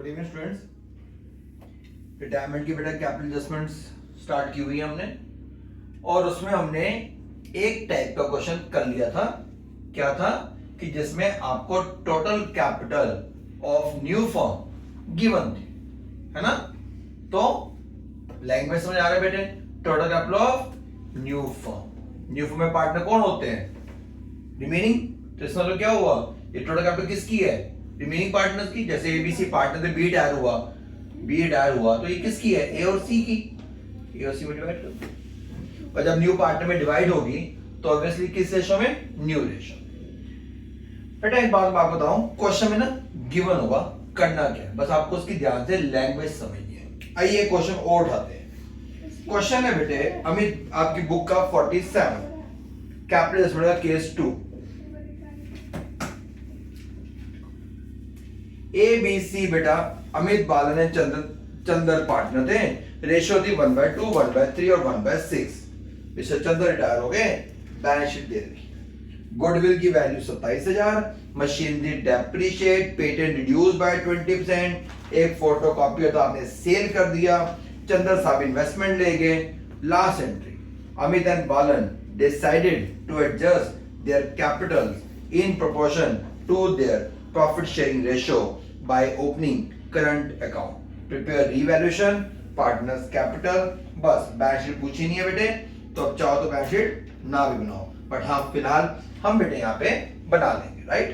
Good evening students. Retirement की बेटा capital adjustments start की हुई है हमने, और उसमें हमने एक टाइप का क्वेश्चन कर लिया था। क्या था कि जिसमें आपको total capital of new firm given थी, है ना। तो लैंग्वेज समझ आ रहा है बेटे? Total capital of new firm, new firm में पार्टनर कौन होते हैं? रिमेनिंग। तो इसका मतलब क्या हुआ, ये टोटल कैपिटल किसकी है? रिमेनिंग पार्टनर्स की। जैसे एबीसी पार्टनर थे, बी डायर हुआ तो ये किसकी है? ए और सी की। ए और सी में डिवाइड कर दो, और जब न्यू पार्टनर में डिवाइड होगी तो ऑब्वियसली किस रेशो में? New ratio. बेटा एक बात मैं आपको बताऊं, क्वेश्चन में ना गिवन होगा, करना क्या है बस आपको उसकी ध्यान से लैंग्वेज समझनी है। आइए क्वेश्चन और उठाते हैं। क्वेश्चन है बेटे अमित आपकी बुक का 47, कैपिटल एडजस्टमेंट का केस 2। ए बी सी बेटा अमित बालन एंड चंदर पार्टनर थे। रेशियो थी 1/2, 1/3 और 1/6। मिस्टर चंदर रिटायर हो गए, बैलेंस शीट दे रखी। गुडविल की value 27,000, machinery depreciate, patent reduce by 20%, एक फोटोकॉपी तो आपने सेल कर दिया, चंदर साहब इन्वेस्टमेंट ले गए। Last entry, Amit and Balan decided to adjust their capitals in proportion to their profit sharing ratio by opening current account, prepare revaluation, partners capital। बस balance sheet पूछी नहीं है बेटे, तो अब चाहो तो बैलेंस शीट ना भी बनाओ, बट हाँ फिलहाल हम बेटे यहाँ पे बना लेंगे, राइट।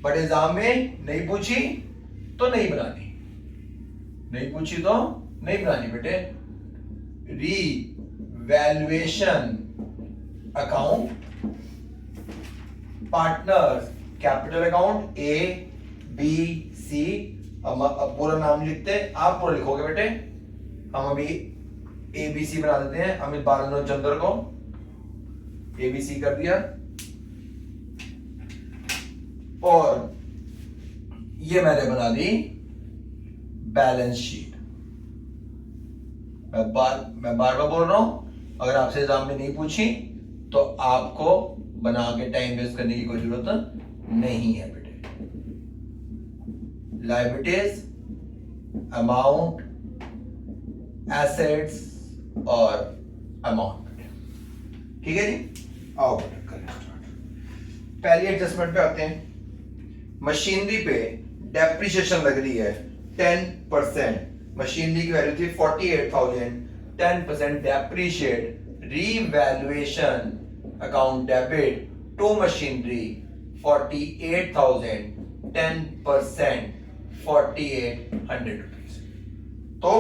बट एग्जाम में नहीं पूछी तो नहीं बनानी, नहीं पूछी तो नहीं बनानी बेटे। Revaluation account, partners capital account, A B C. अब पूरा नाम लिखते हैं, आप पूरा लिखोगे बेटे। हम अभी ए बी सी बना देते हैं, अमित बालन और चंद्र को ए बी सी कर दिया, और ये मैंने बना दी बैलेंस शीट। मैं बार बार बोल रहा हूं, अगर आपसे एग्जाम में नहीं पूछी तो आपको बना के टाइम वेस्ट करने की कोई जरूरत नहीं है बेटे। लायबिलिटीज, अमाउंट, एसेट्स और अमाउंट बेटे, ठीक है जी। आओ बेटे करें स्टार्ट। पहली एडजस्टमेंट पे आते हैं। मशीनरी पे डेप्रिसिएशन लग रही है 10%। मशीनरी की वैल्यू थी 48,000, 10% depreciate, revaluation account debit to machinery 48,000, 10% 4,800 rupees. तो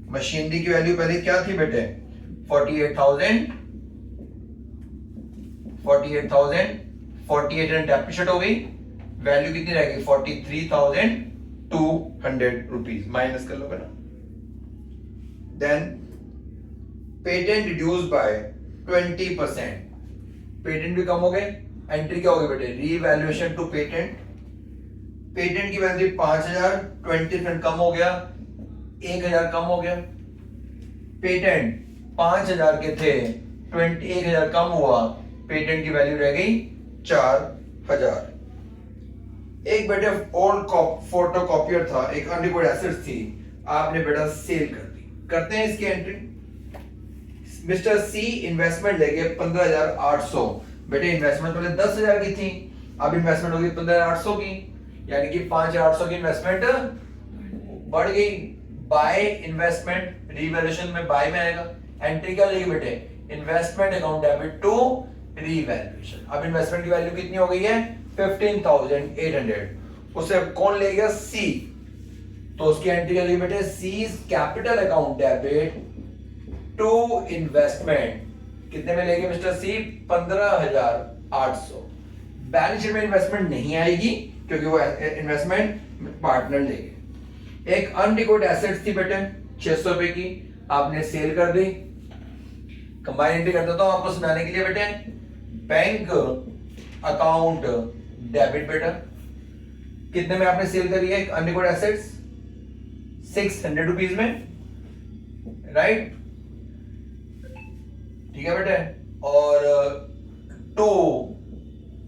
मशीनरी की वैल्यू पहले क्या थी बेटे? 48,000, 48,000 डेप्रिशिएट हो गई, वैल्यू कितनी रहेगी? 43,200 रुपीज। माइनस कर लो बेटा। Then patent reduce by 20%, patent भी कम हो गए। एंट्री क्या होगी बेटे? Revaluation to patent. पेटेंट की वैल्यू 5,000, 20% कम हो गया, 1,000 कम हो गया। पेटेंट 5,000 के थे, 1,000 कम हुआ, पेटेंट की वैल्यू रह गई 4,000। एक बेटे ओल्ड फोटोकॉपियर था, एक अनरिकॉर्डेड एसेट थी, आपने बेटा सेल कर दी। करते हैं इसकी एंट्री। मिस्टर सी इन्वेस्टमेंट लेके 15,800। बेटे इन्वेस्टमेंट पहले 10,000 की थी, अब इन्वेस्टमेंट होगी 15,800 की, यानी कि 5,800 की इन्वेस्टमेंट बढ़ गई। बाय इन्वेस्टमेंट, रीवैल्यूएशन में बाय में आएगा। एंट्री क्या लेगी बेटे? Investment account debit to revaluation. अब इन्वेस्टमेंट की वैल्यू कितनी हो गई है? 15,800। उसे कौन ले गया? सी। तो उसकी एंट्री क्या लेगी बेटे? C's capital account debit to investment. कितने में लेंगे मिस्टर सी? 15,800। बैलेंस शीट में इन्वेस्टमेंट नहीं आएगी क्योंकि वो इन्वेस्टमेंट पार्टनर लेंगे। एक अनरिकॉर्डेड एसेट्स थी बेटे 600 रुपए की, आपने सेल कर दी। कंबाइन एंट्री कर देता हूं आपको सुनाने के लिए बेटे। बैंक अकाउंट डेबिट बेटा, कितने में आपने सेल करी है अनरिकॉर्डेड एसेट्स? 600 रुपीज में, राइट? ठीक है बेटे। और टू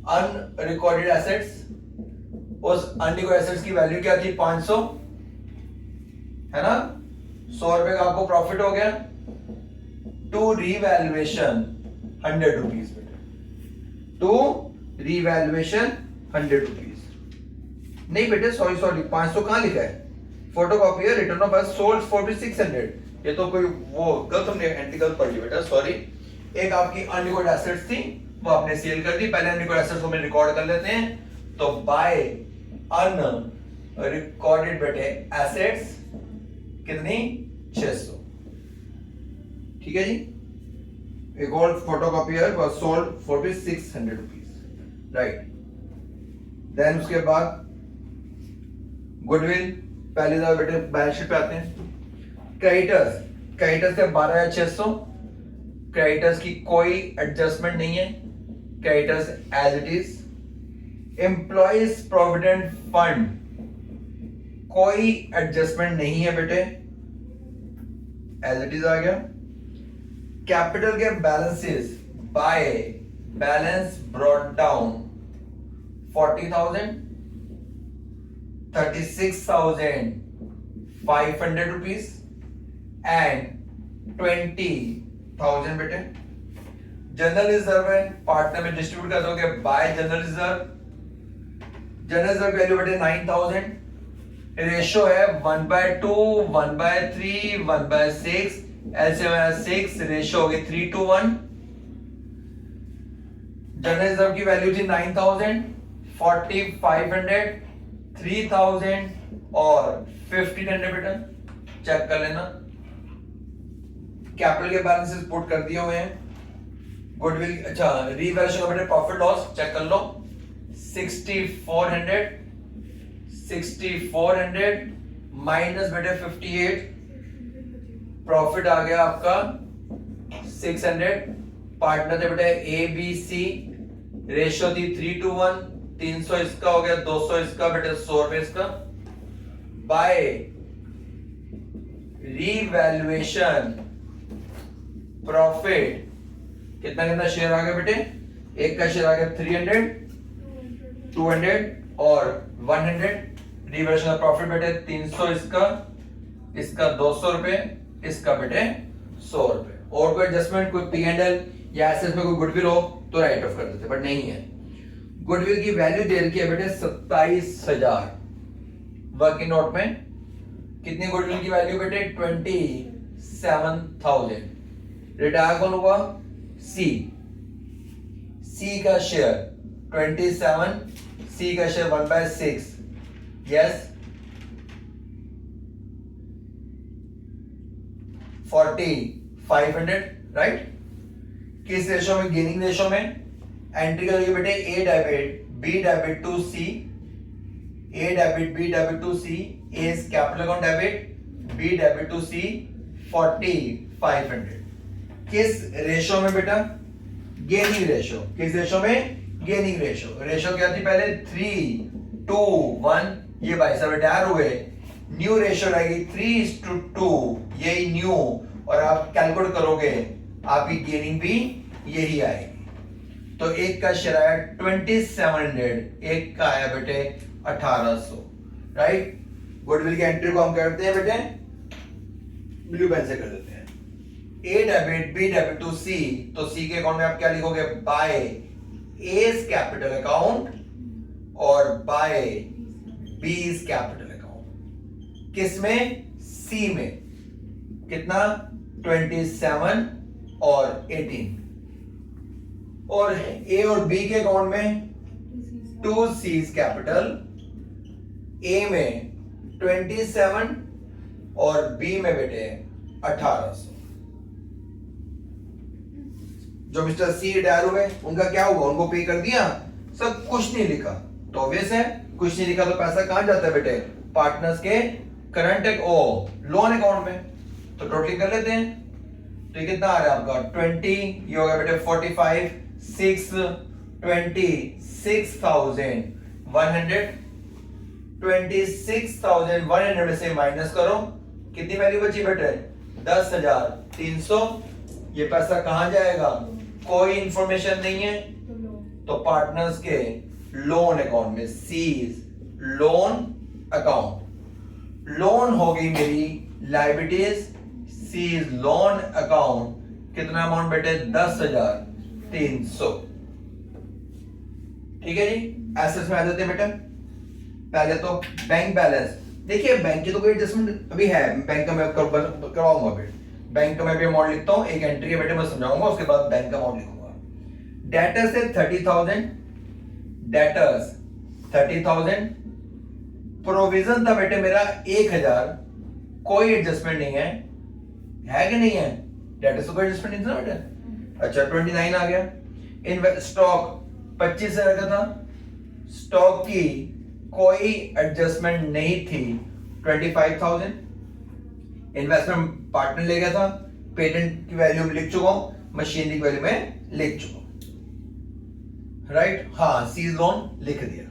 अनरिकॉर्डेड एसेट्स उस अनलिक्विड एसेट्स की वैल्यू क्या थी 500, है ना। 100 रुपए का आपको प्रॉफिट हो गया। टू रीवैल्यूएशन 100 रुपीज बेटे, टू रीवैल्यूएशन 100 रुपीज। नहीं बेटे सॉरी 500 कहां लिखा है, फोटोकॉपी रिटर्न ऑफ सोल्ड 4600, ये तो कोई वो गलत हमने एंट्री गलत पढ़ ली बेटा, सॉरी। एक आपकी अनलिक्विड एसेट्स थी वो आपने सेल कर दी, पहले अनलिक्विड एसेट्स को हम रिकॉर्ड कर लेते हैं। तो बाय अनरिकॉर्डेड बेटे एसेट्स कितनी 600, ठीक है जी। एक और photocopier was sold 4600 rupees, right. Then उसके बाद गुडविल, पहले दफा बेटे बैलेंस शीट पे आते हैं। क्रेडिटर्स, क्रेडिटर्स के 12600, क्रेडिटर्स की कोई एडजस्टमेंट नहीं है, creditors as it is. Employees provident fund कोई एडजस्टमेंट नहीं है बेटे, एज इट इज आ गया। कैपिटल के balances by balance brought down 40,000, 36,500 rupees and 20,000 बेटे। जनरल रिजर्व है, पार्टनर में डिस्ट्रीब्यूट कर दोगे bye general reserve. General reserve value बेटे 9,000, रेशो है 1/2, 1/3, 1/6, LCM 6, रेशो होगी 3:1। जनरल रिजर्व की वैल्यू थी 9,000, 4,500, 3,000 और 1,500 बेटा, चेक कर लेना। कैपिटल के बैलेंसेस पुट कर दिए हुए हैं। गुडविल, अच्छा रीवैल्यूएशन बेटे प्रॉफिट लॉस चेक कर लो, 6,400 माइनस बेटे 58, प्रॉफिट आ गया आपका 600। पार्टनर थे बेटे ए बी सी, रेशियो थी 3:1, 300 इसका हो गया, 200 इसका बेटे, 100 रुपए इसका। बाय रीवैल्यूएशन प्रॉफिट कितना कितना शेयर आ गया बेटे, एक का शेयर आ गया 300, 200 और 100। रिवर्शन का प्रॉफिट बेटे 300 इसका, इसका 200 रुपए, इसका बेटे 100 रुपए। और कोई एडजस्टमेंट, कोई P&L या एसेट्स में कोई गुडविल हो तो राइट ऑफ कर देते, बट नहीं है। गुडविल की वैल्यू दे रखी है बेटे 27,000। वर्किंग नोट में कितनी गुडविल की वैल्यू बेटे 27,000। रिटायर कौन हुआ, सी, सी का शेयर 27, सी का शेयर 1/6, यस 4,500, राइट। किस रेशो में, गेनिंग रेशो में। एंट्री करोगे बेटे A debit B debit to C, A debit B debit to C, A is capital account debit, B debit to C 4,500। किस रेशो में बेटा, gaining ratio. किस ratio में, गेनिंग रेशो। रेशो क्या थी पहले 3:1, ये भाई साहब रिटायर हुए, न्यू रेशो रहेगी 3:2, यही न्यू, और आप कैलकुलेट करोगे आपकी गेनिंग भी यही आएगी। तो एक का शेयर आया 2700, एक का आया बेटे 1800, राइट। गुडविल की एंट्री को हम करते हैं बेटे ब्लू पेन से कर देते हैं। ए डेबिट बी डेबिट टू सी, तो सी के अकाउंट में आप क्या लिखोगे, बाय एज कैपिटल अकाउंट और बाय बीज कैपिटल अकाउंट। किसमें, सी में। कितना 27 और 18, और ए और बी के अकाउंट में 2 सीज कैपिटल, ए में 27 और बी में बेटे 1800। जो मिस्टर सी रिटायर हुए उनका क्या हुआ, उनको पे कर दिया, सब कुछ नहीं लिखा, तो ऑब्वियस है कुछ नहीं लिखा तो पैसा कहां जाता है बेटे, पार्टनर्स के करंट लोन अकाउंट में। तो टोटल कर लेते हैं, तो ये कितना आ रहा है आपका 20, ये होगा बेटे 45, 6, 26,100, 26,100 में से माइनस करो, कितनी वैल्यू बची बेटे 10,300। ये पैसा कहां जाएगा, कोई इंफॉर्मेशन नहीं है, तो पार्टनर्स के लोन अकाउंट में, सीज लोन अकाउंट, लोन होगी मेरी liabilities, C is loan account, कितना अमाउंट बेटे 10,300, ठीक है जी। एसेट्स में आ जाते हैं बेटा, पहले तो बैंक बैलेंस, देखिए बैंक की तो कोई एडजस्टमेंट अभी है, बैंक का मैं करवाऊंगा बेटे, बैंक का मैं भी अमाउंट लिखता हूं, एक एंट्री है बेटे मैं समझाऊंगा, उसके बाद बैंक का अमाउंट लिखूंगा। डेटर्स है 30,000, डेटर्स 30,000, प्रोविजन था बेटे मेरा 1,000, कोई एडजस्टमेंट नहीं है कि नहीं है, डेटर्स कोई एडजस्टमेंट नहीं था बेटे। अच्छा 29 आ गया। इन स्टॉक 25,000 का था, स्टॉक की कोई एडजस्टमेंट नहीं थी, 25,000। इन्वेस्टमेंट पार्टनर ले गया था, पेटेंट की वैल्यू में लिख चुका हूं, मशीनरी की वैल्यू में लिख चुका हूं, राइट। हाँ सीज लोन लिख दिया।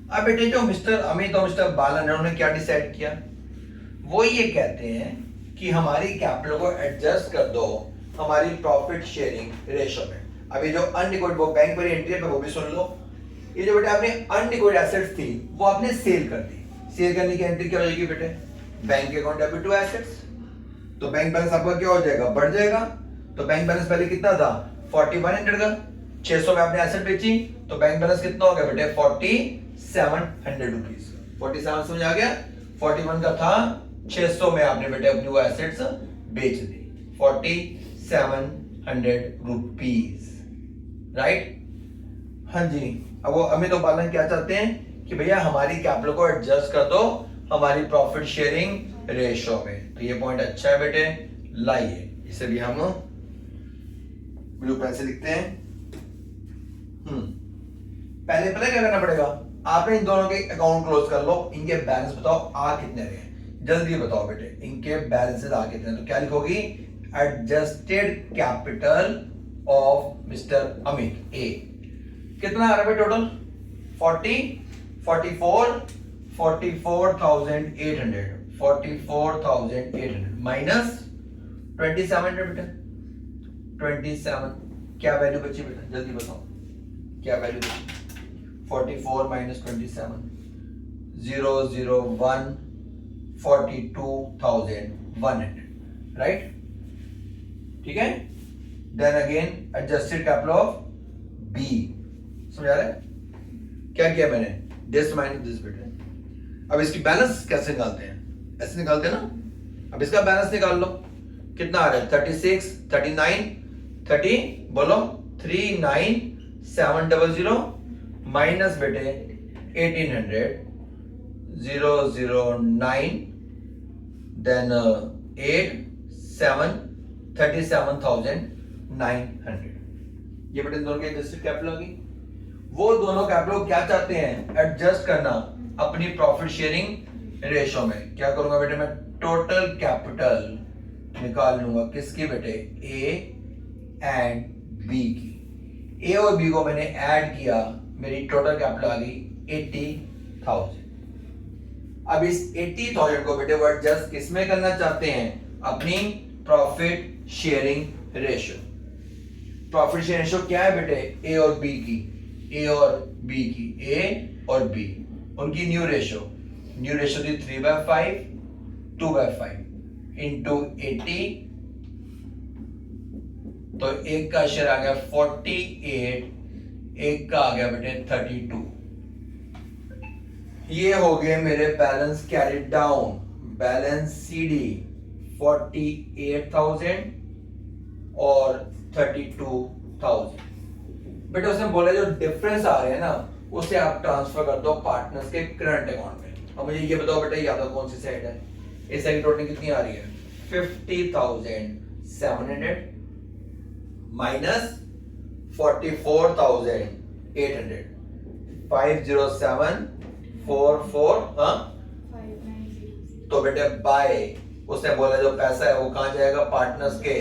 अब बेटे जो मिस्टर अमित और मिस्टर बालन उन्होंने क्या डिसाइड किया, वो ये कहते हैं कि हमारी कैपिटल को एडजस्ट कर दो हमारी प्रॉफिट शेयरिंग रेशो में। अभी जो अनडिकोड वो बैंक पर एंट्री पे वो भी सुन लो, ये जो बेटे आपने अनडिकोड एसेट्स थी वो आपने सेल कर दी, सेल करने की एंट्री क्या हो जाएगी बेटे, bank account debit to assets, तो बैंक बैलेंस आपका क्या हो जाएगा, बढ़ जाएगा। तो बैंक बैलेंस पहले कितना था 4100 का, 600 में आपने एसेट बेची तो बैंक बैलेंस कितना हो गया बेटे 4700 रुपीज, 47 समझ आ गया, 41 का था, 600 में आपने बेटे अपनी वो एसेट्स बेच दी, 4700 रुपीज, राइट। हाँ जी। अब वो अमित और बालन क्या चाहते हैं कि भैया हमारी कैपिटल को एडजस्ट कर दो हमारी प्रॉफिट शेयरिंग रेशो में, तो ये पॉइंट अच्छा है बेटे, लाइए इसे भी हम ब्लू पेन से लिखते हैं। पहले पता क्या करना पड़ेगा, आपने इन दोनों के अकाउंट क्लोज कर लो, इनके बैलेंस बताओ आ कितने रहे, जल्दी बताओ बेटे इनके बैलेंसेस आ कितने, तो क्या लिखोगी, adjusted capital of mister Amit A, कितना आ रहा है टोटल 44,800 माइनस 2700 बेटा, 27 क्या वैल्यू बची बेटा, जल्दी बताओ क्या वैल्यू बची, 44 माइनस 27 001 42,100, राइट, ठीक है। Then again adjusted capital of B, समझ आ रहा है क्या किया मैंने, दिस माइनस दिस बेटे। अब इसकी बैलेंस कैसे निकालते हैं, ऐसे निकालते हैं ना। अब इसका बैलेंस निकाल लो, कितना आ रहा है 36 39 30 बोलो 39,700 माइनस बेटे 1800 009 देन 8 7 37,900, ये बेटे दोनों के एडजस्टेड कैपिटल होगी। वो दोनों कैपिटल क्या चाहते हैं, एडजस्ट करना अपनी प्रॉफिट शेयरिंग रेशो में। क्या करूंगा बेटे, मैं टोटल कैपिटल निकाल लूंगा, किसकी बेटे, ए एंड बी की। ए और बी को मैंने ऐड किया, मेरी टोटल कैपिटल आ गई 80,000। अब इस 80,000 को बेटे वो एडजस्ट किसमें करना चाहते हैं, अपनी profit sharing ratio. Profit sharing ratio क्या है बेटे, ए और बी की, ए और बी की, ए और बी उनकी न्यू रेशो थी 3/5 2/5 इंटू 80, तो एक का शेयर आ गया 48, एक का आ गया बेटे 32। ये हो गए मेरे balance carried down, balance CD 48,000 और 32,000। बेटा उसने बोला जो डिफरेंस आ रहे हैं ना उसे आप ट्रांसफर कर दो पार्टनर्स के करंट अकाउंट में। अब मुझे ये बताओ बेटा याद कौन सी साइड है, इस साइड टोटल कितनी आ रही है 50,700 माइनस 44,800 50744 हाँ, तो बेटे बाय उसने बोला जो पैसा है वो कहां जाएगा, पार्टनर्स के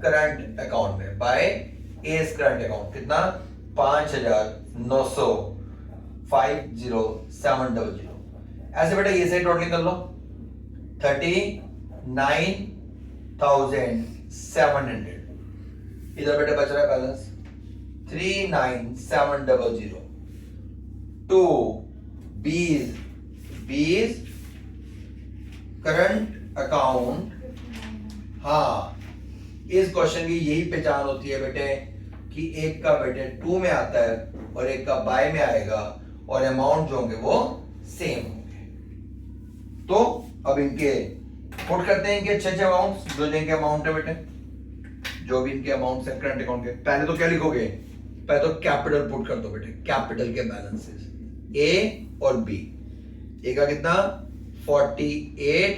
करंट अकाउंट में, बाय एस करंट अकाउंट, कितना 5,900,50,700। ऐसे बेटा ये से टोटल कर लो 39,700, इधर बेटा बच रहा है बैलेंस 39,700 टू बीज करंट अकाउंट। हाँ, इस क्वेश्चन की यही पहचान होती है बेटे कि एक का बेटे टू में आता है और एक का बाय में आएगा और अमाउंट जो होंगे वो सेम होंगे। तो अब इनके पुट करते हैं इनके अच्छे अमाउंट, जो जिनके अमाउंट है बेटे, जो भी इनके अमाउंट है करंट अकाउंट के। पहले तो क्या लिखोगे, पहले तो कैपिटल पुट कर दो बेटे, कैपिटल के बैलेंसेस ए और बी। ए का कितना 48,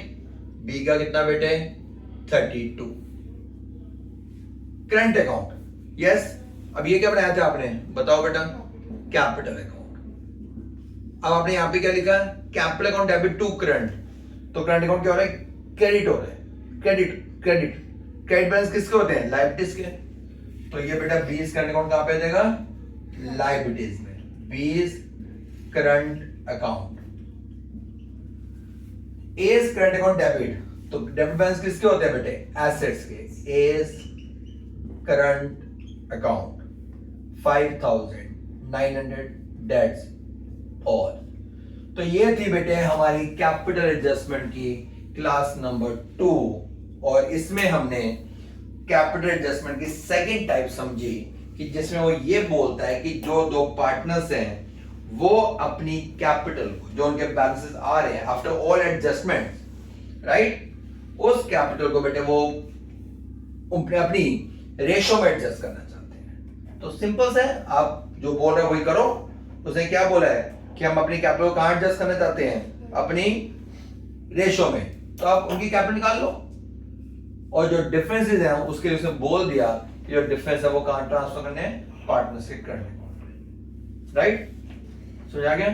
बी का कितना बेटे 32। Current account, yes. अब ये क्या बनाया था आपने, बताओ बेटा, कैपिटल अकाउंट। अब आपने यहां पे क्या लिखा, capital account debit to current. तो करंट अकाउंट क्या हो रहा है, क्रेडिट हो रहा है, क्रेडिट बैलेंस किसके होते हैं, लायबिलिटीज के। तो ये बेटा 20 करंट अकाउंट कहां पे देगा, लायबिलिटीज में, 20 current account. As current account debit, तो डेबिट बैलेंस किसके होते हैं बेटे, एसेट्स के। As current account 5900 that's all. तो ये थी बेटे हमारी कैपिटल एडजस्टमेंट की क्लास नंबर 2, और इसमें हमने कैपिटल एडजस्टमेंट की सेकंड टाइप समझी कि जिसमें वो ये बोलता है कि जो दो पार्टनर्स हैं वो अपनी कैपिटल को, जो उनके बैलेंसेस आ रहे हैं आफ्टर ऑल एडजस्टमेंट, राइट, उस कैपिटल को बेटे वो अपनी रेशो में एडजस्ट करना चाहते हैं। तो सिंपल से आप जो बोल रहे हो वही करो। उसने क्या बोला है कि हम अपनी कैपिटल को कहां एडजस्ट करना चाहते हैं, अपनी रेशो में। तो आप उनकी कैपिटल निकाल लो, और जो डिफरेंसेस हैं उसके लिए उसने बोल दिया कि जो डिफरेंस है वो कहां ट्रांसफर करने हैं, पार्टनर्स के करंट अकाउंट में, राइट। समझ आ गया।